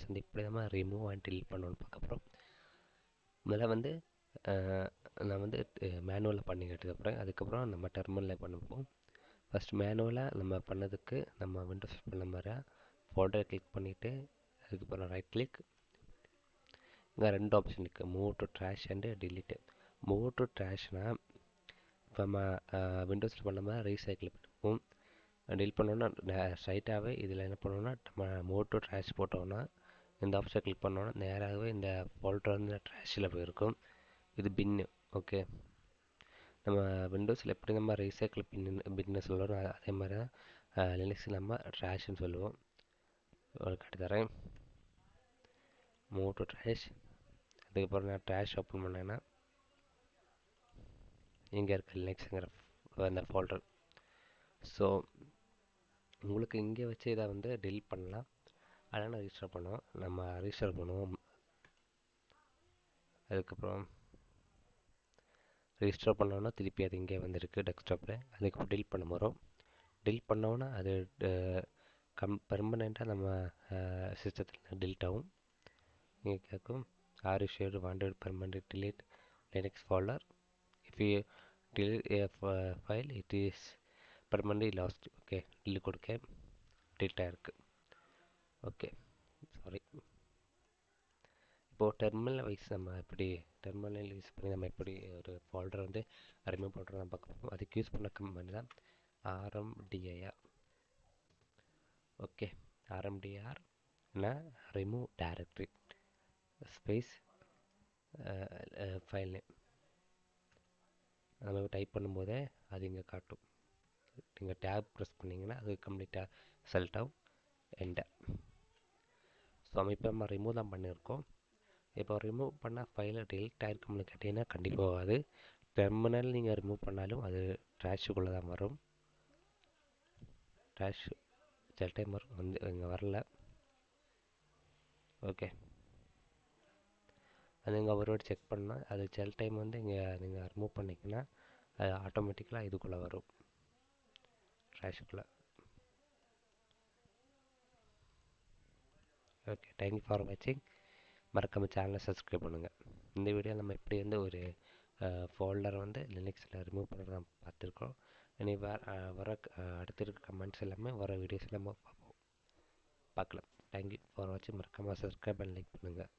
Linux வந்து இப்படி நம்ம ரிமூவ் அண்ட் delete பண்ணணும்னு பார்க்க போகிறோம். முதல்ல வந்து நான் வந்து மேனுவலில் பண்ணிக்கிட்டு அப்புறம் அதுக்கப்புறம் நம்ம டெர்மினலில் பண்ணுவோம். ஃபஸ்ட் மேனுவலாக நம்ம பண்ணதுக்கு நம்ம விண்டோஸ் பண்ண மாதிரி ஃபோல்டரை கிளிக் பண்ணிவிட்டு அதுக்கப்புறம் ரைட் கிளிக், இங்கே 2 ஆப்ஷன் இருக்குது, move to trash and delete. Move to ட்ராஷ்னால் இப்போ நம்ம விண்டோஸில் பண்ண மாதிரி ரீசைக்கிள் பண்ணுவோம். டெலிட் பண்ணோன்னா ஸ்ட்ரைட்டாகவே இதில் என்ன பண்ணோன்னா நம்ம மூவ் டு ட்ராஷ் போட்டோம்னா இந்த ஆப்ஷன் கிளிக் பண்ணோன்னா நேராகவே இந்த ஃபோல்டர் வந்து ட்ராஷில் போயிருக்கும். இது பின்னு. ஓகே, நம்ம விண்டோஸில் எப்படி நம்ம ரீசைக்கிள் பின்னு சொல்லுவோம் அதே மாதிரி தான் லினக்ஸில் நம்ம ட்ராஷ்னு சொல்லுவோம். ஒரு காட்டி தரேன். மூவ் டு ட்ராஷ், அதுக்கப்புறம் நான் ட்ராஷ் ஓப்பன் பண்ணேன்னா இங்கே இருக்க லினக்ஸுங்கிற அந்த ஃபோல்டர். ஸோ உங்களுக்கு இங்கே வச்சு இதை வந்து டெலிட் பண்ணலாம். அதனால் ரெஜிஸ்டர் பண்ணுவோம். நம்ம ரெஜிஸ்டர் பண்ணுவோம். அதுக்கப்புறம் ரெஜிஸ்டர் பண்ணோன்னா திருப்பி அது இங்கே வந்துருக்கு டெஸ்க்டாப்பில். அதுக்கப்புறம் டெலிட் பண்ண போகிறோம். டெலிட் பண்ணோன்னா அது பெர்மனெண்ட்டாக நம்ம சிஸ்டத்தில் டெலிட் ஆகும். இங்கே கேட்கும், are you sure wanted permanent delete Linux folder, if you delete a file it is permanently lost. Okay, delete கொடுக்க delete ஆகிருக்கு. Okay, sorry. இப்போது டெர்மினல் வைஸ் நம்ம டெர்மினல் யூஸ் பண்ணி நம்ம எப்படி ஒரு ஃபோல்டர் வந்து ரிமூவ் பண்ணுறோம் நம்ம பார்க்க. அதுக்கு யூஸ் பண்ண கமெண்ட் தான் RMDIR. ஓகே, RMDIRனா remove directory space file name. நம்ம டைப் பண்ணும்போதே அது இங்கே காட்டும். நீங்கள் டேப் ப்ரெஸ் பண்ணிங்கன்னா அது கம்ப்ளீட்டாக செலக்ட் ஆகும். என்டர். ஸோ இப்போ நம்ம ரிமூவ் தான் பண்ணியிருக்கோம். இப்போ ரிமூவ் பண்ண ஃபைலை டெலிட் ஆகிருக்கும்னு கேட்டிங்கன்னா கண்டிப்பாக அது டெர்மினல் நீங்கள் ரிமூவ் பண்ணாலும் அது ட்ராஷுக்குள்ளே தான் வரும். ட்ராஷ் சில டைம் வரும், வந்து இங்கே வரல. ஓகே, அது நீங்கள் ஒரு வாட்டி செக் பண்ணால் அது சில டைம் வந்து இங்கே நீங்கள் ரிமூவ் பண்ணிங்கன்னா அது ஆட்டோமேட்டிக்கலாக இதுக்குள்ளே வரும், ட்ராஷுக்குள்ளே. ஓகே, தேங்க்யூ ஃபார் வாட்சிங். மறக்காமல் சேனலை சப்ஸ்கிரைப் பண்ணுங்கள். இந்த வீடியோ நம்ம எப்படி வந்து ஒரு ஃபோல்டரை வந்து லினக்ஸில் ரிமூவ் பண்ணுறது நம்ம பார்த்துருக்கோம். இனி வர அடுத்து இருக்க கமெண்ட்ஸ் எல்லாமே வர வீடியோஸ் எல்லாமே பார்க்கலாம். தேங்க்யூ ஃபார் வாட்சிங். மறக்காமல் சப்ஸ்கிரைப் அண்ட் லைக் பண்ணுங்கள்.